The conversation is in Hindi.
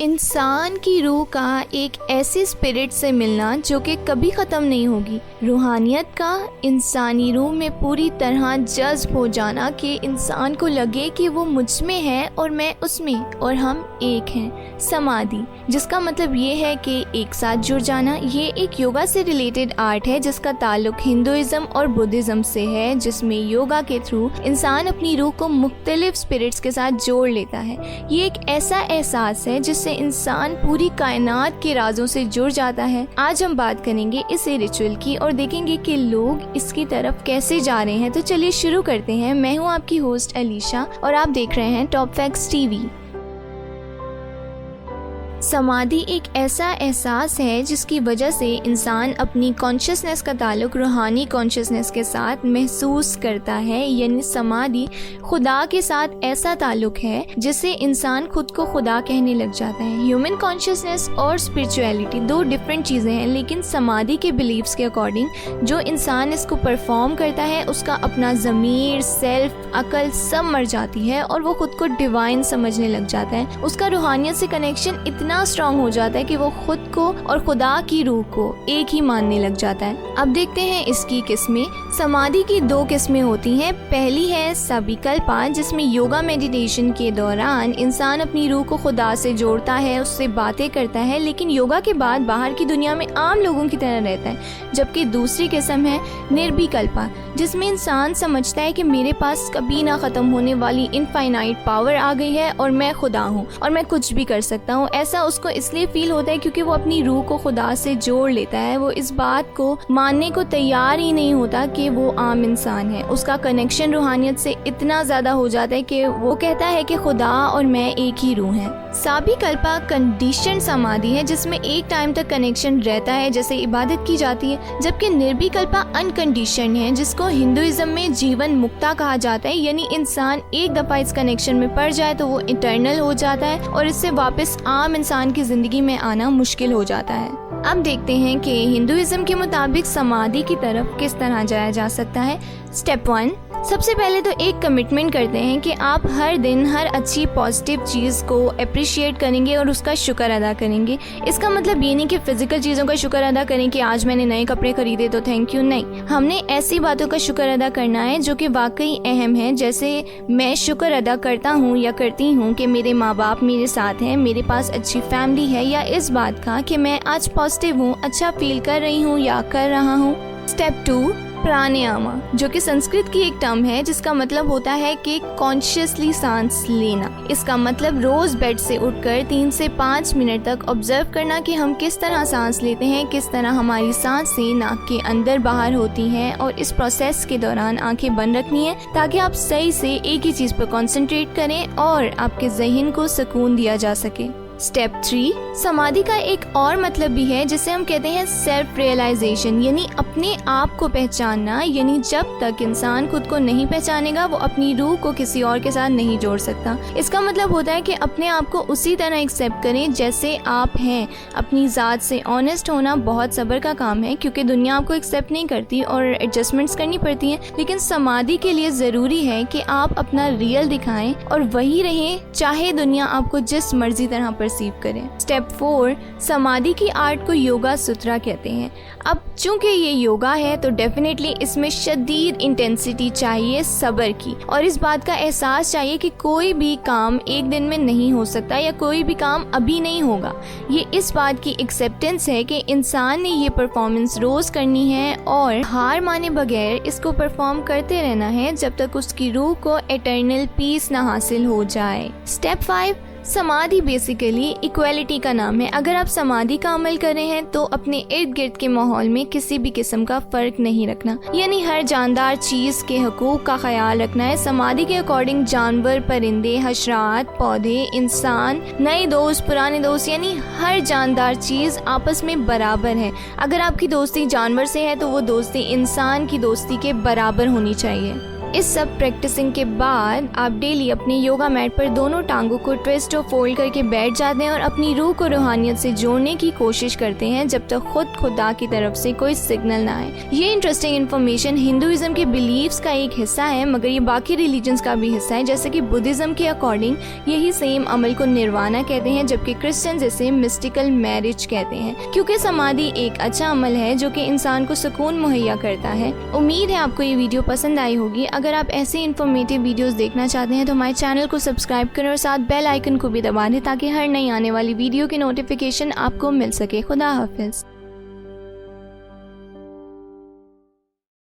इंसान की रूह का एक ऐसे स्पिरिट से मिलना जो कि कभी ख़त्म नहीं होगी। रूहानियत का इंसानी रूह में पूरी तरह जज्ब हो जाना कि इंसान को लगे कि वो मुझ में है और मैं उसमें और हम एक हैं। समाधि, जिसका मतलब ये है कि एक साथ जुड़ जाना। ये एक योगा से रिलेटेड आर्ट है जिसका ताल्लुक हिंदुइज्म और बुद्धिज़्म से है, जिसमें योगा के थ्रू इंसान अपनी रूह को मुख्तलिफ स्पिरिट्स के साथ जोड़ लेता है। ये एक ऐसा एहसास है जिससे इंसान पूरी कायनात के राजों से जुड़ जाता है। आज हम बात करेंगे इस रिचुअल की और देखेंगे कि लोग इसकी तरफ कैसे जा रहे हैं। तो चलिए शुरू करते हैं। मैं हूं आपकी होस्ट अलीशा और आप देख रहे हैं टॉप फैक्ट्स टीवी। समाधि एक ऐसा एहसास है जिसकी वजह से इंसान अपनी कॉन्शियसनेस का ताल्लुक रूहानी कॉन्शियसनेस के साथ महसूस करता है। यानी समाधि खुदा के साथ ऐसा ताल्लुक है जिससे इंसान खुद को खुदा कहने लग जाता है। ह्यूमन कॉन्शियसनेस और स्पिरिचुअलिटी दो डिफरेंट चीज़ें हैं, लेकिन समाधि के बिलीव्स के अकॉर्डिंग जो इंसान इसको परफॉर्म करता है उसका अपना ज़मीर, सेल्फ, अकल सब मर जाती है और वो खुद को डिवाइन समझने लग जाता है। उसका रूहानियत से कनेक्शन इतना स्ट्रॉन्ग हो जाता है कि वो खुद को और खुदा की रूह को एक ही मानने लग जाता है। अब देखते हैं इसकी किस्में। समाधि की दो किस्में होती हैं। पहली है सविकल्पा, जिसमें योगा मेडिटेशन के दौरान इंसान अपनी रूह को खुदा से जोड़ता है, उससे बातें करता है, लेकिन योगा के बाद बाहर की दुनिया में आम लोगों की तरह रहता है। जबकि दूसरी किस्म है निर्विकल्पा, जिसमें इंसान समझता है कि मेरे पास कभी ना ख़त्म होने वाली इनफाइनाइट पावर आ गई है और मैं खुदा हूँ और मैं कुछ भी कर सकता हूँ। ऐसा उसको इसलिए फील होता है क्योंकि वो अपनी रूह को खुदा से जोड़ लेता है। वो इस बात को मानने को तैयार ही नहीं होता कि वो आम इंसान है। उसका कनेक्शन रूहानियत से इतना ज़्यादा हो जाता है कि वो कहता है कि खुदा और मैं एक ही रूह हैं। साबिकल्पा कंडीशन समाधि है जिसमें एक टाइम तक कनेक्शन रहता है, जैसे इबादत की जाती है। जबकि निर्विकल्पा अनकंडीशन है, जिसको हिंदुइज्म में जीवन मुक्ता कहा जाता है। यानी इंसान एक दफ़ा इस कनेक्शन में पड़ जाए तो वो इटर्नल हो जाता है और इससे वापस आम इंसान की ज़िंदगी में आना मुश्किल हो जाता है। अब देखते हैं कि हिंदुइज्म के मुताबिक समाधि की तरफ किस तरह जाया जा सकता है। स्टेप 1, सबसे पहले तो एक कमिटमेंट करते हैं कि आप हर दिन हर अच्छी पॉजिटिव चीज़ को अप्रिशिएट करेंगे और उसका शुक्र अदा करेंगे। इसका मतलब ये नहीं कि फ़िज़िकल चीज़ों का शुक्र अदा करें कि आज मैंने नए कपड़े खरीदे तो थैंक यू। नहीं, हमने ऐसी बातों का शुक्र अदा करना है जो कि वाकई अहम है। जैसे मैं शुक्र अदा करता हूँ या करती हूँ कि मेरे माँ बाप मेरे साथ हैं, मेरे पास अच्छी फैमिली है, या इस बात का कि मैं आज पॉजिटिव हूँ, अच्छा फील कर रही हूँ या कर रहा हूँ। स्टेप 2, प्राणायाम, जो कि संस्कृत की एक टर्म है जिसका मतलब होता है कि कॉन्शियसली सांस लेना। इसका मतलब रोज बेड से उठकर 3 से 5 मिनट तक ऑब्जर्व करना कि हम किस तरह सांस लेते हैं, किस तरह हमारी सांसें नाक के अंदर बाहर होती हैं, और इस प्रोसेस के दौरान आंखें बंद रखनी है ताकि आप सही से एक ही चीज़ पर कंसंट्रेट करें और आपके ज़हन को सुकून दिया जा सके। स्टेप 3, समाधि का एक और मतलब भी है जिसे हम कहते हैं सेल्फ रियलाइजेशन, यानी अपने आप को पहचानना। यानी जब तक इंसान खुद को नहीं पहचानेगा वो अपनी रूह को किसी और के साथ नहीं जोड़ सकता। इसका मतलब होता है कि अपने आप को उसी तरह एक्सेप्ट करें जैसे आप हैं। अपनी ज़ात से ऑनेस्ट होना बहुत सब्र का काम है क्योंकि दुनिया आपको एक्सेप्ट नहीं करती और एडजस्टमेंट्स करनी पड़ती हैं। लेकिन समाधि के लिए ज़रूरी है कि आप अपना रियल दिखाएं और वही रहें, चाहे दुनिया आपको जिस मर्जी तरह परसीव करें। स्टेप 4, समाधि की आर्ट को योगा सूत्रा कहते हैं। अब चूंकि ये योगा है तो डेफिनेटली इसमें शदीद इंटेंसिटी चाहिए, सब्र की, और इस बात का एहसास चाहिए कि कोई भी काम एक दिन में नहीं हो सकता या कोई भी काम अभी नहीं होगा। ये इस बात की एक्सेप्टेंस है कि इंसान ने ये परफॉर्मेंस रोज करनी है और हार माने बगैर इसको परफॉर्म करते रहना है जब तक उसकी रूह को एटर्नल पीस ना हासिल हो जाए। स्टेप 5, समाधि बेसिकली इक्वालिटी का नाम है। अगर आप समाधि का अमल कर रहे हैं तो अपने इर्द गिर्द के माहौल में किसी भी किस्म का फर्क नहीं रखना, यानी हर जानदार चीज़ के हकूक का ख्याल रखना है। समाधि के अकॉर्डिंग जानवर, परिंदे, हशरात, पौधे, इंसान, नए दोस्त, पुराने दोस्त, यानी हर जानदार चीज़ आपस में बराबर है। अगर आपकी दोस्ती जानवर से है तो वो दोस्ती इंसान की दोस्ती के बराबर होनी चाहिए। इस सब प्रैक्टिसिंग के बाद आप डेली अपने योगा मैट पर दोनों टांगों को ट्विस्ट और फोल्ड करके बैठ जाते हैं और अपनी रूह को रूहानियत से जोड़ने की कोशिश करते हैं जब तक खुदा की तरफ से कोई सिग्नल ना आए। ये इंटरेस्टिंग इन्फॉर्मेशन हिंदुइज्म के बिलीव्स का एक हिस्सा है, मगर ये बाकी रिलीजन्स का भी हिस्सा है। जैसे कि बुद्धिज्म के अकॉर्डिंग यही सेम अमल को निर्वाणा कहते हैं, जबकि क्रिश्चियंस इसे मिस्टिकल मैरिज कहते हैं, क्योंकि समाधि एक अच्छा अमल है जो कि इंसान को सुकून मुहैया करता है। उम्मीद है आपको ये वीडियो पसंद आई होगी। अगर आप ऐसे इन्फॉर्मेटिव वीडियोस देखना चाहते हैं तो हमारे चैनल को सब्सक्राइब करें और साथ बेल आइकन को भी दबा दें ताकि हर नई आने वाली वीडियो की नोटिफिकेशन आपको मिल सके। खुदा हाफिज।